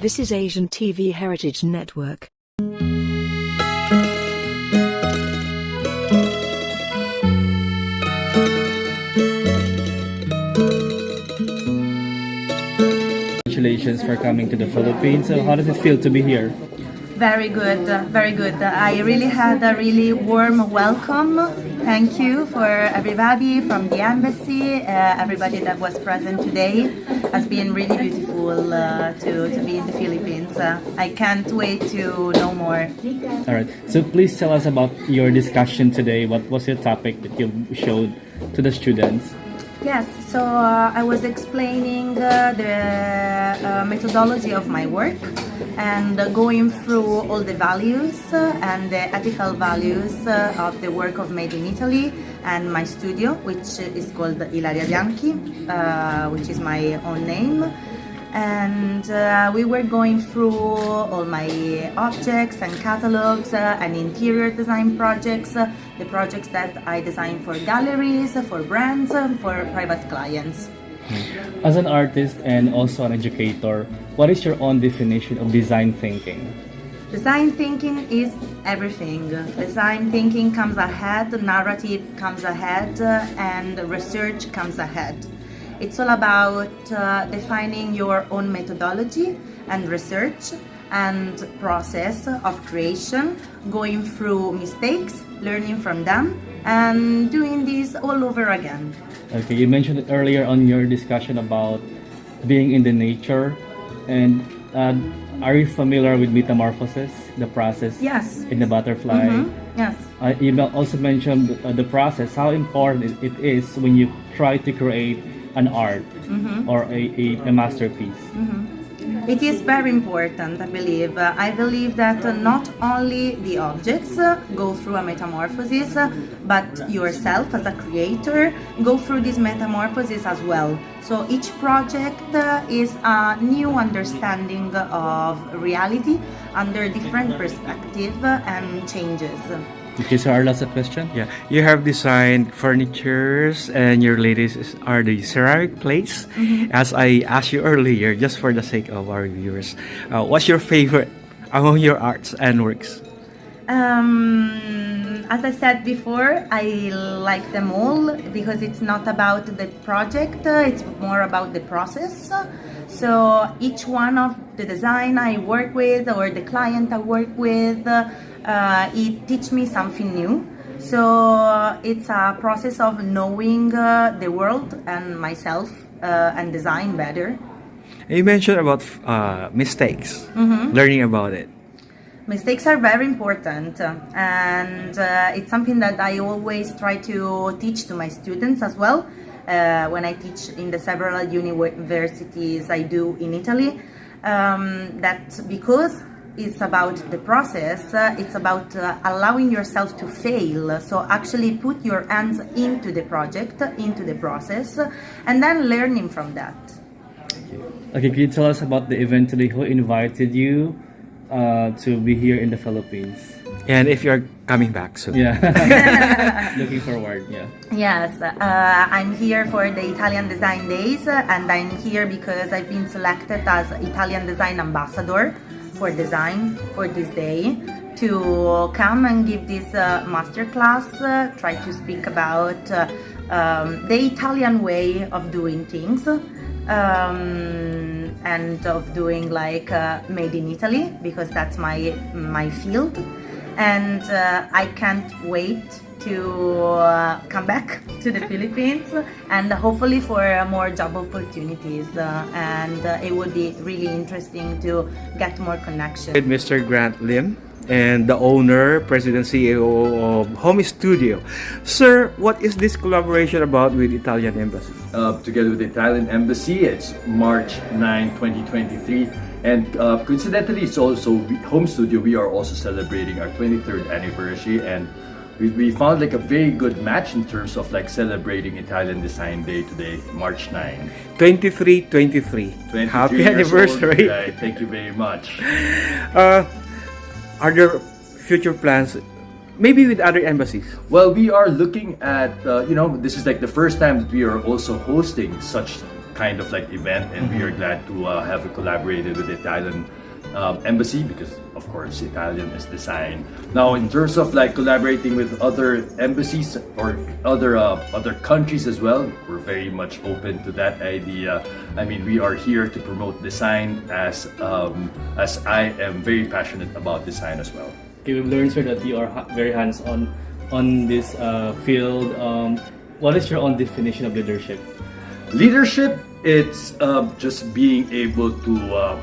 This is Asian TV Heritage Network. Congratulations for coming to the Philippines. So how does it feel to be here? Very good, very good. I really had a really warm welcome. Thank you for everybody from the embassy, everybody that was present today. Has been really beautiful to be in the Philippines. I can't wait to know more. All right. So please tell us about your discussion today. What was your topic that you showed to the students? Yes, so I was explaining the methodology of my work and going through all the values and the ethical values of the work of Made in Italy and my studio, which is called Ilaria Bianchi, which is my own name. And we were going through all my objects and catalogs and interior design projects, the projects that I design for galleries, for brands, for private clients. As an artist and also an educator, what is your own definition of design thinking? Design thinking is everything. Design thinking comes ahead, narrative comes ahead, and research comes ahead. It's all about defining your own methodology and research and process of creation, going through mistakes, learning from them, and doing this all over again. Okay, you mentioned it earlier on your discussion about being in the nature, and are you familiar with metamorphosis, the process? Yes. In the butterfly? Yes. You also mentioned the process, how important it is when you try to create an art or a masterpiece. It is very important, I believe. I believe that not only the objects go through a metamorphosis, but yourself as a creator go through this metamorphosis as well. So each project is a new understanding of reality under different perspective and changes. Okay, so our last question. Yeah, you have designed furnitures and your latest are the ceramic plates. As I asked you earlier, just for the sake of our viewers, what's your favorite among your arts and works? As I said before, I like them all because it's not about the project, it's more about the process. So each one of the design I work with or the client I work with, it teach me something new. So it's a process of knowing the world and myself and design better. You mentioned about mistakes, learning about it. Mistakes are very important, and it's something that I always try to teach to my students as well. When I teach in the several universities I do in Italy, that because it's about the process, it's about allowing yourself to fail. So actually put your hands into the project, into the process, and then learning from that. Okay, can you tell us about the event today? Who invited you to be here in the Philippines? And if you're coming back soon. Yeah, looking forward. Yeah. Yes, I'm here for the Italian Design Days, and I'm here because I've been selected as Italian Design Ambassador for design for this day to come and give this masterclass, try to speak about the Italian way of doing things and of doing like made in Italy, because that's my field. And I can't wait to come back to the Philippines and hopefully for more job opportunities, and it would be really interesting to get more connection. With Mr. Grant Lim and the owner, president, CEO of Home Studio. Sir, what is this collaboration about with Italian Embassy? Together with the Italian Embassy, it's March 9, 2023. And coincidentally, it's also Home Studio. We are also celebrating our 23rd anniversary, and we found like a very good match in terms of like celebrating Italian Design Day today, March 9. 23. 23 Happy years anniversary. old. Right, thank you very much. Are there future plans, maybe with other embassies? Well, we are looking at, this is like the first time that we are also hosting such kind of like event, and we are glad to have collaborated with the Italian embassy, because of course Italian is design. Now, in terms of like collaborating with other embassies or other countries as well, we're very much open to that idea. I mean, we are here to promote design, as I am very passionate about design as well. Okay, we've learned, sir, that you are very hands-on on this field. What is your own definition of leadership? Leadership, it's just being able to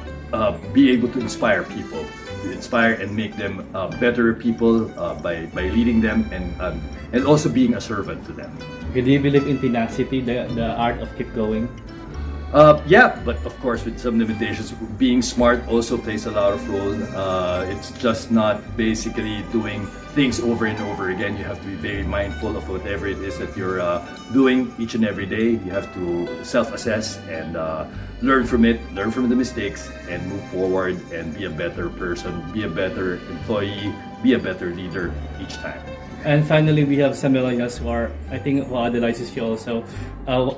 inspire people, inspire and make them better people by leading them, and also being a servant to them. Okay, do you believe in tenacity, the art of keep going? Yeah, but of course with some limitations. Being smart also plays a lot of role. It's just not basically doing things over and over again. You have to be very mindful of whatever it is that you're doing each and every day. You have to self-assess and learn from it, learn from the mistakes, and move forward and be a better person, be a better employee, be a better leader each time. And finally, we have some millennials who idolizes you also.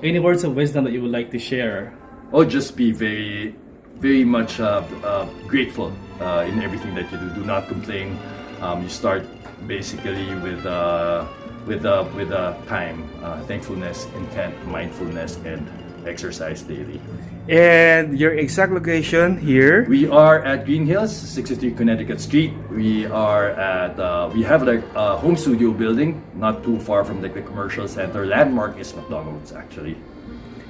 Any words of wisdom that you would like to share? Oh, just be very, very much grateful in everything that you do. Do not complain. You start basically with time, thankfulness, intent, mindfulness, and exercise daily. And your exact location here? We are at Green Hills, 63 Connecticut Street. We are at we have like a home studio building, not too far from like the commercial center. Landmark is McDonald's actually.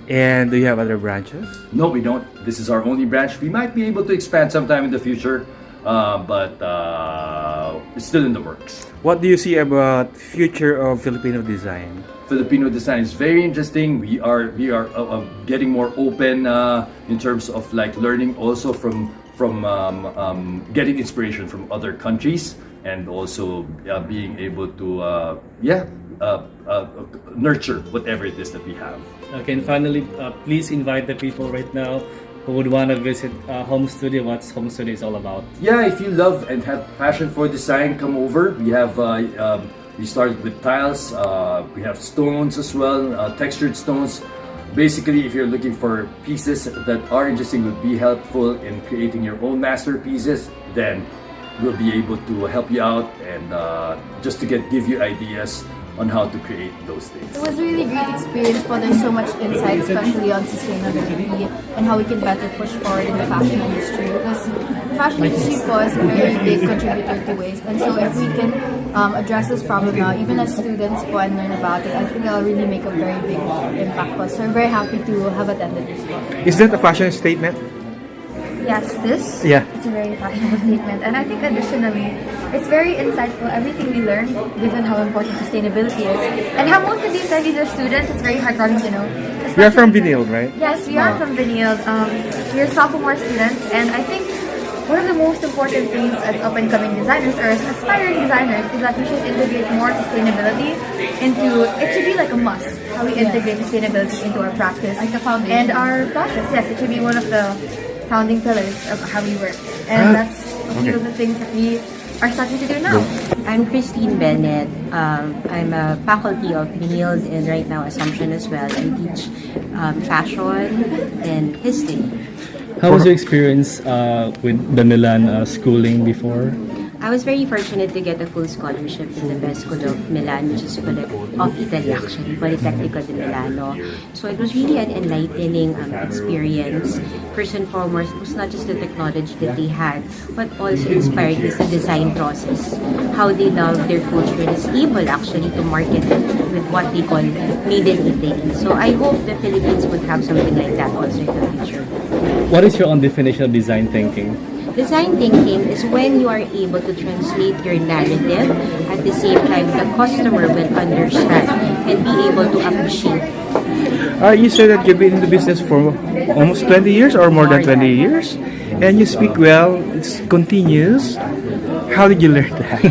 And do you have other branches? No, we don't. This is our only branch. We might be able to expand sometime in the future, but it's still in the works. What do you see about future of Filipino design? Filipino design is very interesting. We are getting more open in terms of like learning also from getting inspiration from other countries, and also being able to nurture whatever it is that we have. Okay, and finally, please invite the people right now who would want to visit Home Studio. What's Home Studio is all about? Yeah, if you love and have passion for design, come over. We have we started with tiles. We have stones as well, textured stones. Basically, if you're looking for pieces that are interesting, would be helpful in creating your own masterpieces, then we'll be able to help you out and just to give you ideas on how to create those things. It was a really great experience, but there's so much insight, especially on sustainability and how we can better push forward in the fashion industry, because the fashion industry was a very big contributor to waste. And so if we can address this problem now, even as students go and learn about it, I think it'll really make a very big impact. So I'm very happy to have attended this talk. Is that a fashion statement? Yes, this Yeah. it's a very fashionable statement, and I think additionally, it's very insightful. Everything we learn, given how important sustainability is, and how most of these studies are students, it's very heartwarming to know. You're from Binilde, right? Yes, we are from Binilde. We're sophomore students, and I think one of the most important things as up-and-coming designers or as aspiring designers is that we should integrate more sustainability into. It should be like a must. How we integrate sustainability into our practice, Like a foundation. and our process. Yes, it should be one of the founding pillars of how we work, and that's a few of the things that we are starting to do now. I'm Christine Bennett. I'm a faculty of Binilde and right now Assumption as well. I teach fashion and history. How was your experience with the Milan schooling before? I was very fortunate to get a full scholarship in the best school of Milan, which is of Italy actually, Politecnico di Milano. So it was really an enlightening experience. First and foremost, it was not just the technology that they had, but also inspired is the design process. How they love their culture and is able actually to market it with what they call made in Italy. So I hope the Philippines would have something like that also in the future. What is your own definition of design thinking? Design thinking is when you are able to translate your narrative, at the same time the customer will understand and be able to appreciate. You said that you've been in the business for almost 20 years or more than 20 years, and you speak well, it's continuous. How did you learn that?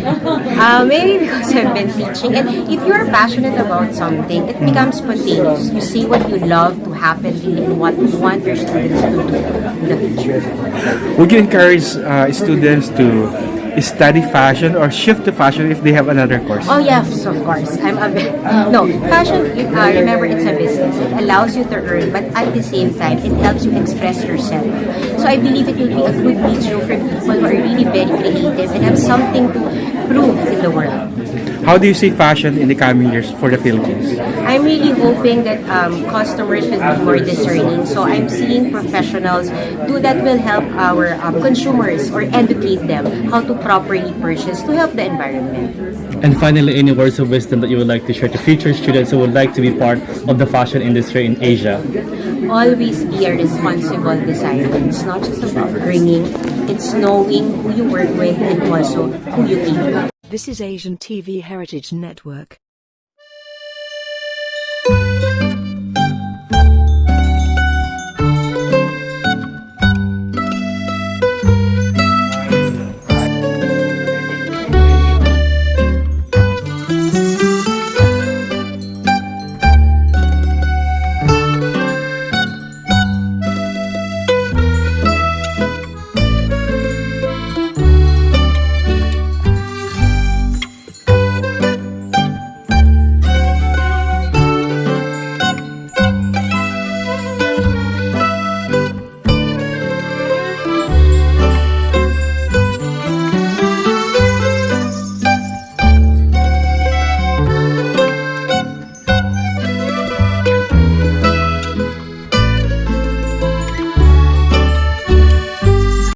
Maybe because I've been teaching. And if you're passionate about something, it becomes spontaneous. You see what you love to happen really and what you want your students to do in the future. Would you encourage students to study fashion or shift to fashion if they have another course? Oh yes, of course. No, fashion. Remember, it's a business. It allows you to earn, but at the same time, it helps you express yourself. So I believe it will be a good medium for people who are really very creative and have something to prove in the world. How do you see fashion in the coming years for the Philippines? I'm really hoping that customers will be more discerning. So I'm seeing professionals do that will help our consumers or educate them how to properly purchase to help the environment. And finally, any words of wisdom that you would like to share to future students who would like to be part of the fashion industry in Asia? Always be a responsible designer. It's not just about earning, it's knowing who you work with and also who you keep. This is Asian TV Heritage Network.